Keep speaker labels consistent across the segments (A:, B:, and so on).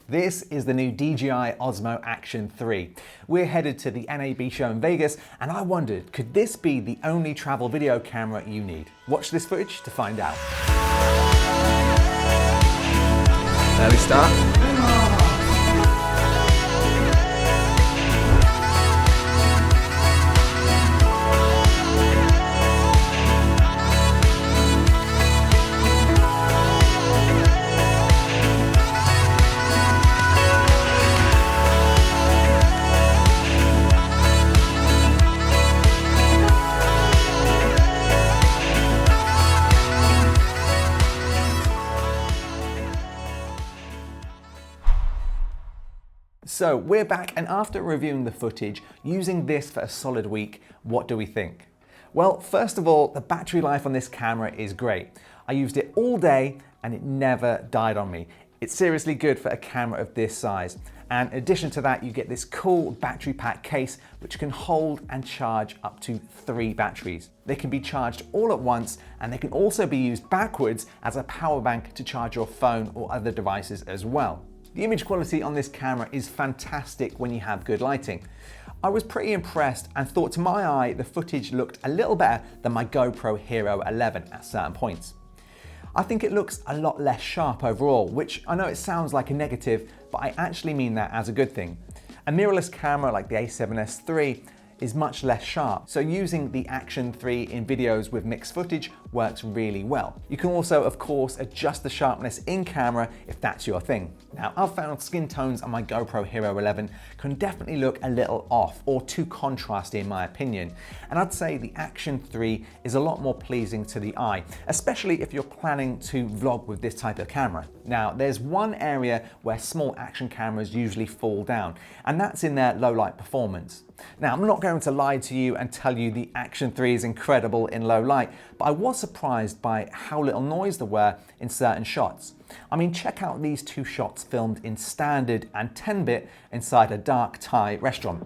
A: This is the new DJI OSMO Action 3. We're headed to the NAB show in Vegas, and I wondered, could this be the only travel video camera you need? Watch this footage to find out.
B: Early start.
A: So we're back, and after reviewing the footage, using this for a solid week, what do we think? Well, first of all, the battery life on this camera is great. I used it all day and it never died on me. It's seriously good for a camera of this size. And in addition to that, you get this cool battery pack case which can hold and charge up to 3 batteries. They can be charged all at once, and they can also be used backwards as a power bank to charge your phone or other devices as well. The image quality on this camera is fantastic when you have good lighting. I was pretty impressed and thought to my eye the footage looked a little better than my GoPro Hero 11 at certain points. I think it looks a lot less sharp overall, which I know it sounds like a negative, but I actually mean that as a good thing. A mirrorless camera like the A7S III is much less sharp, so using the Action 3 in videos with mixed footage works really well. You can also, of course, adjust the sharpness in camera if that's your thing. Now, I've found skin tones on my GoPro Hero 11 can definitely look a little off or too contrasty in my opinion, and I'd say the Action 3 is a lot more pleasing to the eye, especially if you're planning to vlog with this type of camera. Now, there's one area where small action cameras usually fall down, and that's in their low light performance. Now, I'm not going to lie to you and tell you the Action 3 is incredible in low light, but I was surprised by how little noise there were in certain shots. I mean, check out these 2 shots filmed in standard and 10-bit inside a dark Thai restaurant.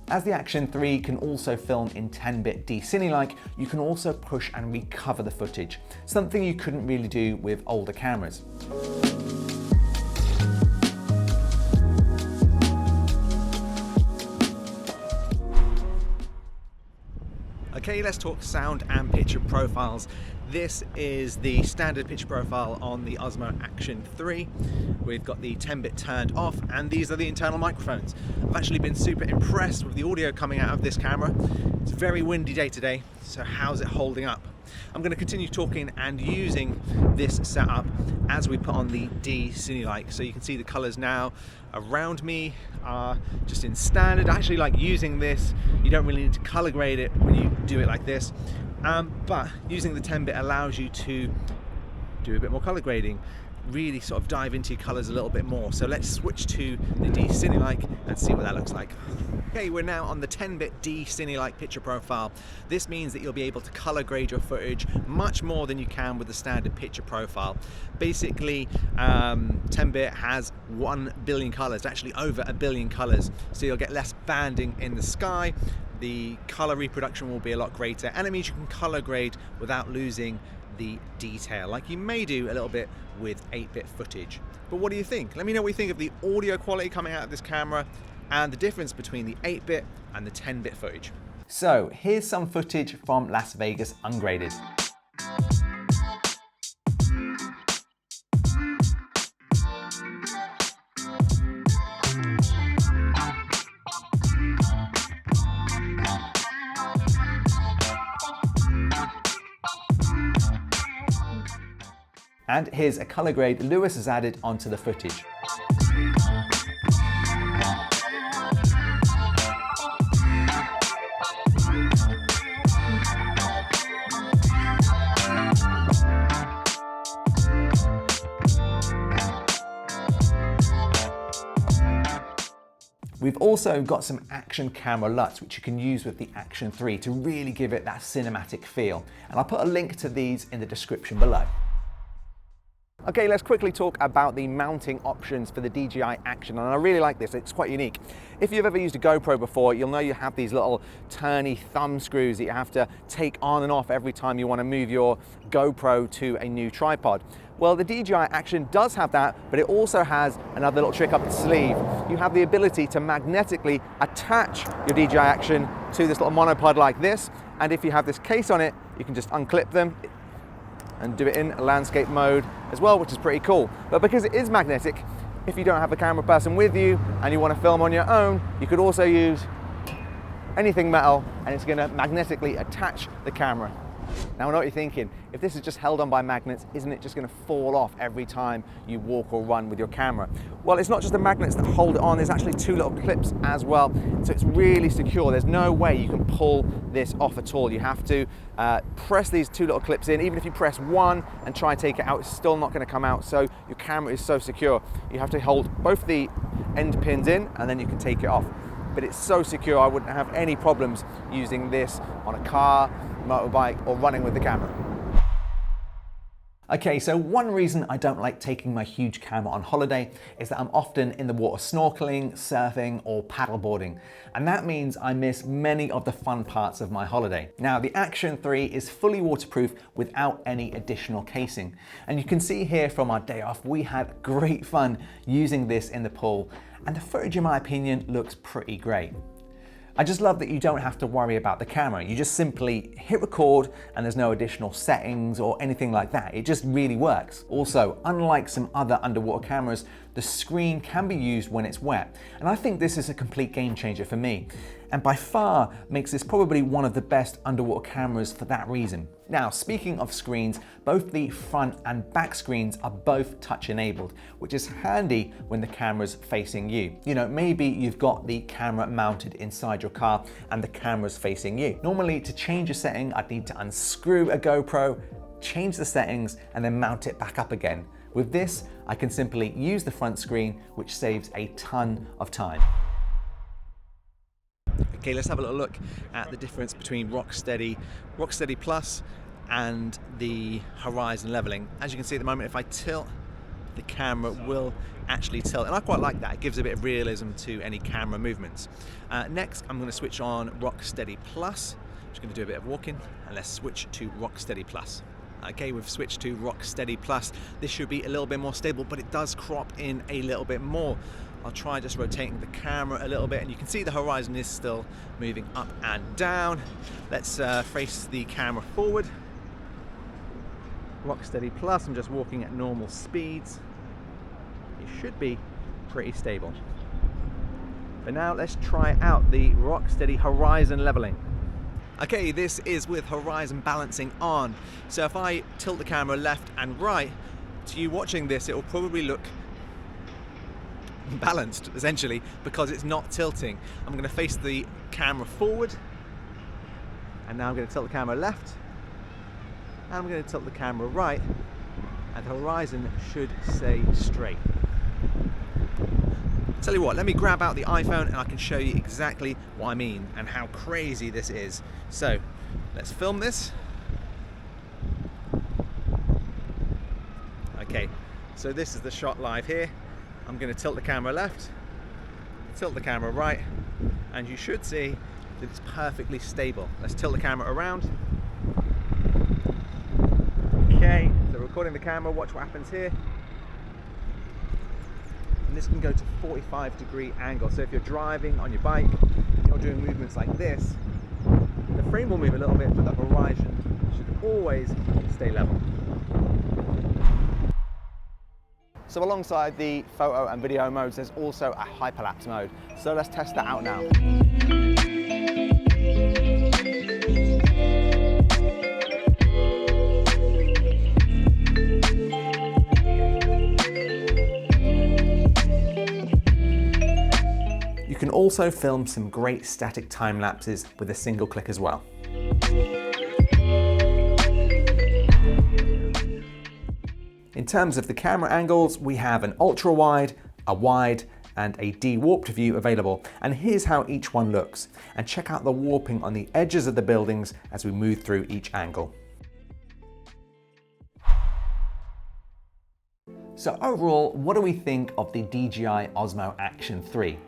A: As the Action 3 can also film in 10-bit D-Cinelike, you can also push and recover the footage, something you couldn't really do with older cameras. Okay, let's talk sound and picture profiles. This is the standard picture profile on the OSMO Action 3. We've got the 10-bit turned off, and these are the internal microphones. I've actually been super impressed with the audio coming out of this camera. It's a very windy day today, so how's it holding up? I'm going to continue talking and using this setup as we put on the D-Cinelike. So you can see the colors now around me are just in standard. I actually like using this. You don't really need to color grade it when you do it like this. But using the 10-bit allows you to do a bit more color grading, really sort of dive into your colors a little bit more. So let's switch to the D-Cinelike and see what that looks like. Okay, we're now on the 10-bit D-Cinelike picture profile. This means that you'll be able to color grade your footage much more than you can with the standard picture profile. Basically, 10-bit has 1 billion colors, actually over 1 billion colors. So you'll get less banding in the sky. The color reproduction will be a lot greater, and it means you can color grade without losing the detail, like you may do a little bit with 8-bit footage. But what do you think? Let me know what you think of the audio quality coming out of this camera and the difference between the 8-bit and the 10-bit footage. So here's some footage from Las Vegas ungraded. And here's a color grade Lewis has added onto the footage. We've also got some action camera Luts which you can use with the Action 3 to really give it that cinematic feel. And I'll put a link to these in the description below. Okay, let's quickly talk about the mounting options for the DJI Action, and I really like this, it's quite unique. If you've ever used a GoPro before, you'll know you have these little turny thumb screws that you have to take on and off every time you want to move your GoPro to a new tripod. Well, the DJI Action does have that, but it also has another little trick up its sleeve. You have the ability to magnetically attach your DJI Action to this little monopod like this, and if you have this case on it, you can just unclip them and do it in landscape mode as well, which is pretty cool. But because it is magnetic, if you don't have a camera person with you and you want to film on your own, you could also use anything metal and it's going to magnetically attach the camera. Now I know what you're thinking, if this is just held on by magnets, isn't it just going to fall off every time you walk or run with your camera? Well, it's not just the magnets that hold it on, there's actually two little clips as well, so it's really secure. There's no way you can pull this off at all. You have to press these two little clips in. Even if you press one and try and take it out, it's still not going to come out, so your camera is so secure. You have to hold both the end pins in and then you can take it off. But it's so secure, I wouldn't have any problems using this on a car, motorbike, or running with the camera. Okay, so one reason I don't like taking my huge camera on holiday is that I'm often in the water snorkeling, surfing, or paddleboarding. And that means I miss many of the fun parts of my holiday. Now, the Action 3 is fully waterproof without any additional casing. And you can see here from our day off, we had great fun using this in the pool. And the footage, in my opinion, looks pretty great. I just love that you don't have to worry about the camera. You just simply hit record and there's no additional settings or anything like that. It just really works. Also, unlike some other underwater cameras, the screen can be used when it's wet. And I think this is a complete game changer for me. And by far makes this probably one of the best underwater cameras for that reason. Now, speaking of screens, both the front and back screens are both touch enabled, which is handy when the camera's facing you. You know, maybe you've got the camera mounted inside your car and the camera's facing you. Normally, to change a setting, I'd need to unscrew a GoPro, change the settings, and then mount it back up again. With this, I can simply use the front screen, which saves a ton of time. Okay, let's have a little look at the difference between Rocksteady Plus and the horizon leveling. As you can see at the moment, if I tilt, the camera will actually tilt, and I quite like that. It gives a bit of realism to any camera movements. Next, I'm going to switch on Rocksteady Plus. I'm just going to do a bit of walking, and let's switch to Rocksteady Plus. Okay, we've switched to Rocksteady Plus. This should be a little bit more stable, but it does crop in a little bit more. I'll try just rotating the camera a little bit, and you can see the horizon is still moving up and down. Let's face the camera forward. Rocksteady Plus, I'm just walking at normal speeds. It should be pretty stable. But now let's try out the Rocksteady horizon leveling. Okay, this is with horizon balancing on. So if I tilt the camera left and right, to you watching this, it will probably look balanced, essentially, because it's not tilting. I'm going to face the camera forward, and now I'm going to tilt the camera left, and I'm going to tilt the camera right, and the horizon should stay straight. Tell you what, let me grab out the iPhone and I can show you exactly what I mean and how crazy this is. So let's film this. Okay, so this is the shot live here. I'm going to tilt the camera left, tilt the camera right, and you should see that it's perfectly stable. Let's tilt the camera around. Okay, so recording the camera, watch what happens here. And this can go to 45-degree angle. So if you're driving on your bike, you're doing movements like this, the frame will move a little bit, but the horizon should always stay level. So alongside the photo and video modes, there's also a hyperlapse mode. So let's test that out now. You can also film some great static time lapses with a single click as well. In terms of the camera angles, we have an ultra wide, a wide, and a de-warped view available. And here's how each one looks. And check out the warping on the edges of the buildings as we move through each angle. So overall, what do we think of the DJI Osmo Action 3?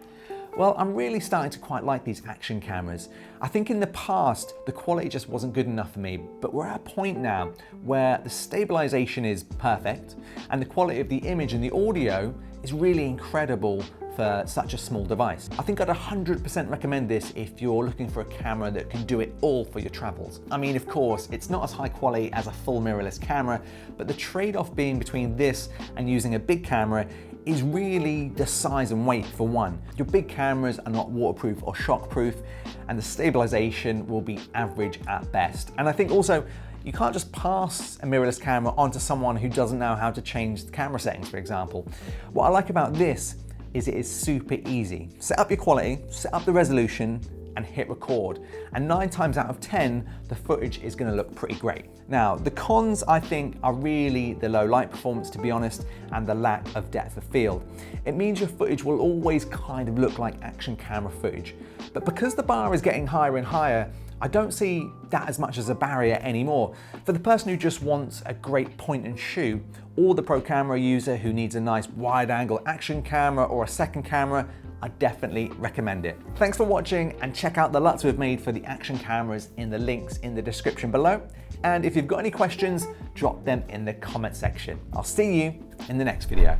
A: Well, I'm really starting to quite like these action cameras. I think in the past, the quality just wasn't good enough for me, but we're at a point now where the stabilization is perfect and the quality of the image and the audio is really incredible for such a small device. I think I'd 100% recommend this if you're looking for a camera that can do it all for your travels. I mean, of course, it's not as high quality as a full mirrorless camera, but the trade-off being between this and using a big camera is really the size and weight for one. Your big cameras are not waterproof or shockproof, and the stabilization will be average at best. And I think also, you can't just pass a mirrorless camera onto someone who doesn't know how to change the camera settings, for example. What I like about this is it is super easy. Set up your quality, set up the resolution, and hit record. And 9 times out of 10, the footage is gonna look pretty great. Now, the cons, I think, are really the low light performance, to be honest, and the lack of depth of field. It means your footage will always kind of look like action camera footage. But because the bar is getting higher and higher, I don't see that as much as a barrier anymore. For the person who just wants a great point and shoot, or the pro camera user who needs a nice wide angle action camera or a second camera, I definitely recommend it. Thanks for watching, and check out the Luts we've made for the action cameras in the links in the description below. And if you've got any questions, drop them in the comment section. I'll see you in the next video.